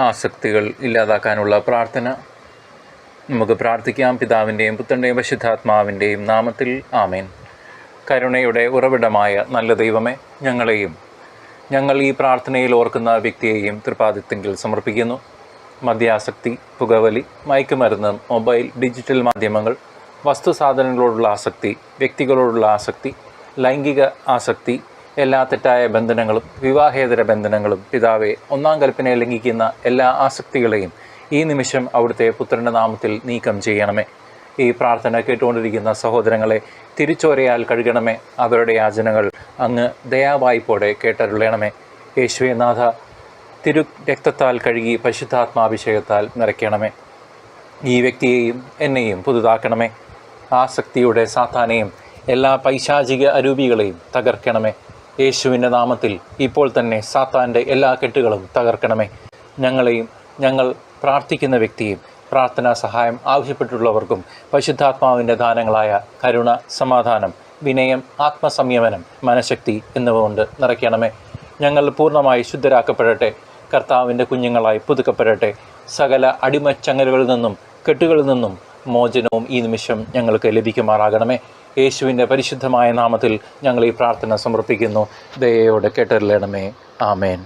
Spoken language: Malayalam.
ആസക്തികൾ ഇല്ലാതാക്കാനുള്ള പ്രാർത്ഥന നമുക്ക് പ്രാർത്ഥിക്കാം. പിതാവിൻ്റെയും പുത്രൻ്റെയും പരിശുദ്ധാത്മാവിൻ്റെയും നാമത്തിൽ ആമേൻ. കരുണയുടെ ഉറവിടമായ നല്ല ദൈവമേ, ഞങ്ങൾ ഈ പ്രാർത്ഥനയിൽ ഓർക്കുന്ന വ്യക്തിയെയും തൃപ്പാദത്തിങ്കിൽ സമർപ്പിക്കുന്നു. മദ്യാസക്തി, പുകവലി, മയക്കുമരുന്ന്, മൊബൈൽ, ഡിജിറ്റൽ മാധ്യമങ്ങൾ, വസ്തുസാധനങ്ങളോടുള്ള ആസക്തി, വ്യക്തികളോടുള്ള ആസക്തി, ലൈംഗിക ആസക്തി, എല്ലാ തെറ്റായ ബന്ധനങ്ങളും വിവാഹേതര ബന്ധനങ്ങളും പിതാവെ, ഒന്നാം കൽപ്പനയെ ലംഘിക്കുന്ന എല്ലാ ആസക്തികളെയും ഈ നിമിഷം അവിടുത്തെ പുത്രൻ്റെ നാമത്തിൽ നീക്കം ചെയ്യണമേ. ഈ പ്രാർത്ഥന കേട്ടുകൊണ്ടിരിക്കുന്ന സഹോദരങ്ങളെ തിരിച്ചോരയാൽ കഴുകണമേ. അവരുടെ യാചനകൾ അങ്ങ് ദയാവായ്പോടെ കേട്ടരുളയണമേ. യേശുവേ നാഥ, തിരു രക്തത്താൽ കഴുകി പരിശുദ്ധാത്മാഭിഷേകത്താൽ നിറയ്ക്കണമേ. ഈ വ്യക്തിയെയും എന്നെയും പുതുതാക്കണമേ. ആസക്തിയുടെ സാത്താനെയും എല്ലാ പൈശാചിക അരൂപികളെയും തകർക്കണമേ. യേശുവിൻ്റെ നാമത്തിൽ ഇപ്പോൾ തന്നെ സാത്താൻ്റെ എല്ലാ കെട്ടുകളും തകർക്കണമേ. ഞങ്ങളെയും ഞങ്ങൾ പ്രാർത്ഥിക്കുന്ന വ്യക്തിയും പ്രാർത്ഥനാ സഹായം ആവശ്യപ്പെട്ടുള്ളവർക്കും പരിശുദ്ധാത്മാവിൻ്റെ ദാനങ്ങളായ കരുണ, സമാധാനം, വിനയം, ആത്മസംയമനം, മനഃശക്തി എന്നിവ കൊണ്ട് നിറയ്ക്കണമേ. ഞങ്ങൾ പൂർണ്ണമായി ശുദ്ധരാക്കപ്പെടട്ടെ. കർത്താവിൻ്റെ കുഞ്ഞുങ്ങളായി പുതുക്കപ്പെടട്ടെ. സകല അടിമച്ചങ്ങലുകളിൽ നിന്നും കെട്ടുകളിൽ നിന്നും മോചനവും ഈ നിമിഷം ഞങ്ങൾക്ക് ലഭിക്കുമാറാകണമേ. യേശുവിൻ്റെ പരിശുദ്ധമായ നാമത്തിൽ ഞങ്ങൾ ഈ പ്രാർത്ഥന സമർപ്പിക്കുന്നു. ദയയോടെ കേട്ടറിയണമേ. ആമേൻ.